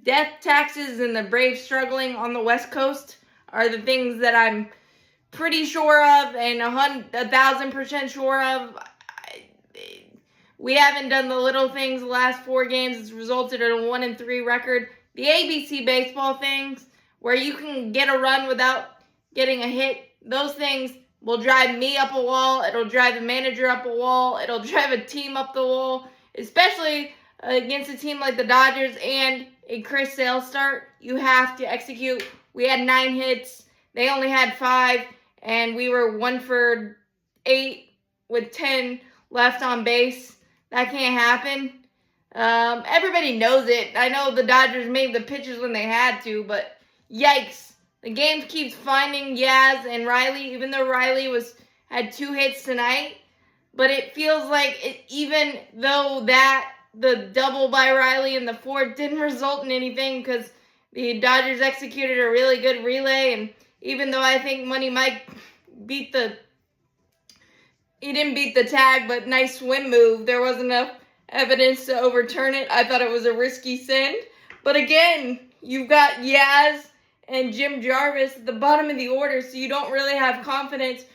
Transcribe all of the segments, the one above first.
death taxes and the Braves struggling on the West Coast are the things that I'm pretty sure of and 1,000% sure of. We haven't done the little things the last 4 games. It's resulted in a 1-3 record. The ABC baseball things, where you can get a run without getting a hit, those things will drive me up a wall. It'll drive the manager up a wall. It'll drive a team up the wall, especially against a team like the Dodgers and a Chris Sale start. You have to execute. We had 9 hits. They only had 5, and we were 1 for 8 with 10 left on base. That can't happen. Everybody knows it. I know the Dodgers made the pitches when they had to, but yikes. The game keeps finding Yaz and Riley, even though Riley had 2 hits tonight. But it feels like even though the double by Riley in the 4th didn't result in anything because the Dodgers executed a really good relay. And even though I think Money Mike he didn't beat the tag, but nice swim move, there wasn't enough evidence to overturn it. I thought it was a risky send. But again, you've got Yaz and Jim Jarvis at the bottom of the order, so you don't really have confidence,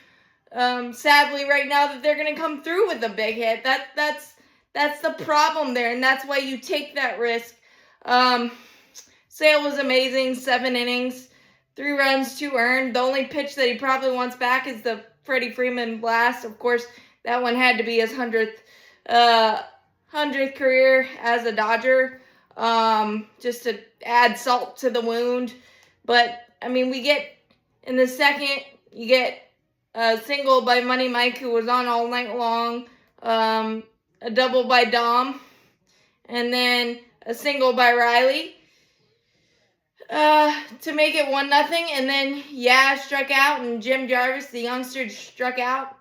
sadly, right now that they're going to come through with a big hit. That's the problem there, and that's why you take that risk. Sale was amazing, 7 innings, 3 runs, 2 earned. The only pitch that he probably wants back is the Freddie Freeman blast. Of course, that one had to be his 100th career as a Dodger, just to add salt to the wound. But, I mean, we get, in the 2nd, you get a single by Money Mike, who was on all night long, a double by Dom, and then a single by Riley to make it 1-0. And then Yaz struck out, and Jim Jarvis, the youngster, struck out.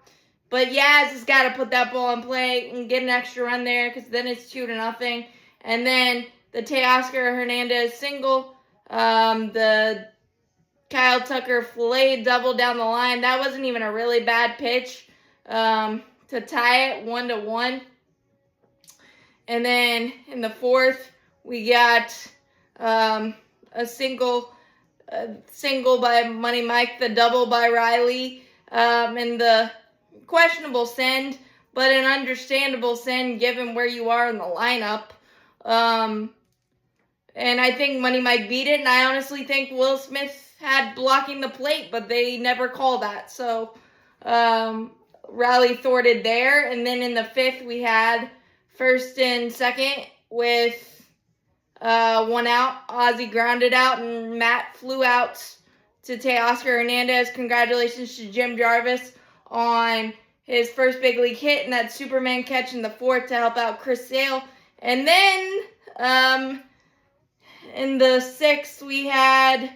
But Yaz has got to put that ball in play and get an extra run there, because then it's 2-0. And then the Teoscar Hernandez single, the Kyle Tucker filleted double down the line. That wasn't even a really bad pitch to tie it 1-1. And then in the 4th, we got a single by Money Mike, the double by Riley, and the questionable send, but an understandable send given where you are in the lineup. And I think Money Mike beat it, and I honestly think Will Smith had blocking the plate, but they never called that. So Riley thwarted there. And then in the 5th, we had 1st and 2nd with 1 out. Ozzie grounded out, and Matt flew out to Teoscar Hernandez. Congratulations to Jim Jarvis on his first big league hit and that Superman catch in the 4th to help out Chris Sale. And then in the 6th, we had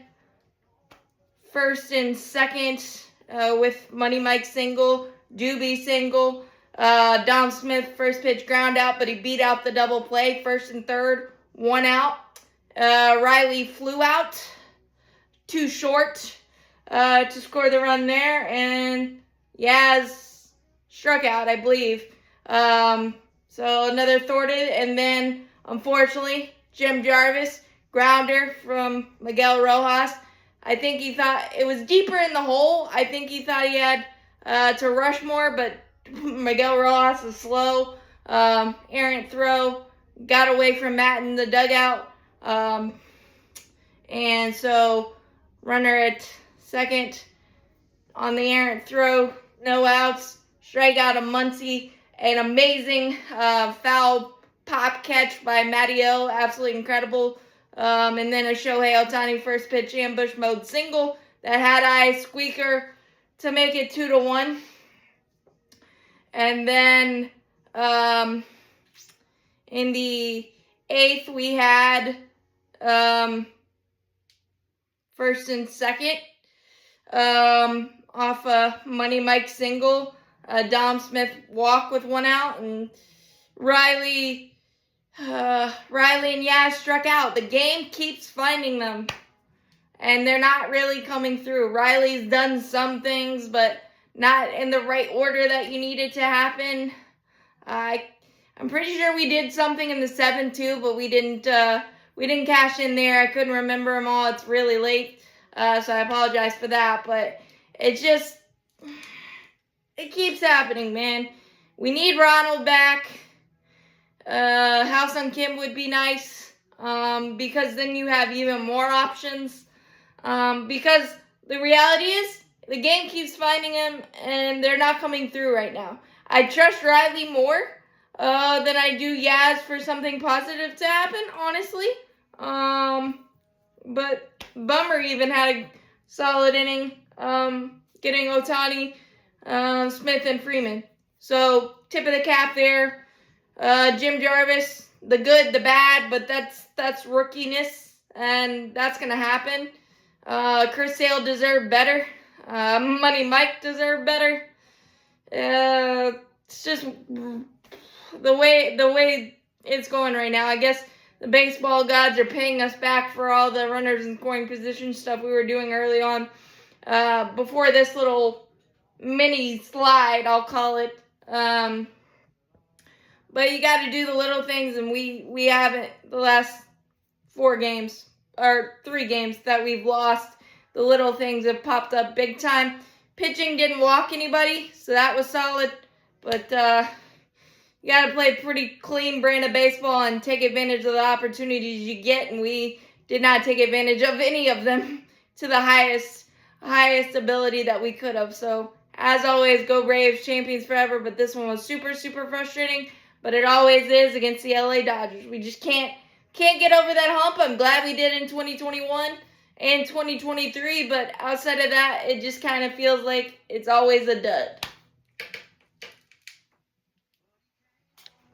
1st and 2nd with Money Mike single, Doobie single, Dom Smith first pitch ground out, but he beat out the double play. 1st and 3rd, 1 out. Riley flew out, too short to score the run there, and Yaz struck out, I believe. So another thwarted, and then unfortunately Jim Jarvis grounder from Miguel Rojas. I think he thought it was deeper in the hole. I think he thought he had to rush more, but Miguel Rojas is slow. Errant throw, got away from Matt in the dugout. And so runner at 2nd on the errant throw, no outs, strikeout of Muncy, an amazing foul pop catch by Matteo, absolutely incredible. And then a Shohei Ohtani first pitch ambush mode single that had eye squeaker to make it 2-1. And then in the 8th, we had 1st and 2nd off a Money Mike single. Dom Smith walk with 1 out, and Riley and Yaz struck out. The game keeps finding them, and they're not really coming through. Riley's done some things, but not in the right order that you need it to happen. I'm pretty sure we did something in the 7th too, but we didn't we didn't cash in there. I couldn't remember them all. It's really late, so I apologize for that. But it keeps happening, man. We need Ronald back. House on Kim would be nice, because then you have even more options. Because the reality is, the game keeps finding him, and they're not coming through right now. I trust Riley more than I do Yaz for something positive to happen, honestly. But Bummer even had a solid inning, getting Otani, Smith, and Freeman. So, tip of the cap there. Jim Jarvis, the good, the bad, but that's rookiness, and that's going to happen. Chris Sale deserved better. Money Mike deserved better. It's just the way it's going right now. I guess the baseball gods are paying us back for all the runners in scoring position stuff we were doing early on. Before this little mini slide, I'll call it. But you got to do the little things, and we haven't the last 4 games, or 3 games that we've lost. The little things have popped up big time. Pitching didn't walk anybody, so that was solid. But you got to play a pretty clean brand of baseball and take advantage of the opportunities you get, and we did not take advantage of any of them to the highest ability that we could have. So, as always, go Braves, champions forever, but this one was super, super frustrating, but it always is against the LA Dodgers. We just can't get over that hump. I'm glad we did in 2021 and 2023, but outside of that, it just kind of feels like it's always a dud.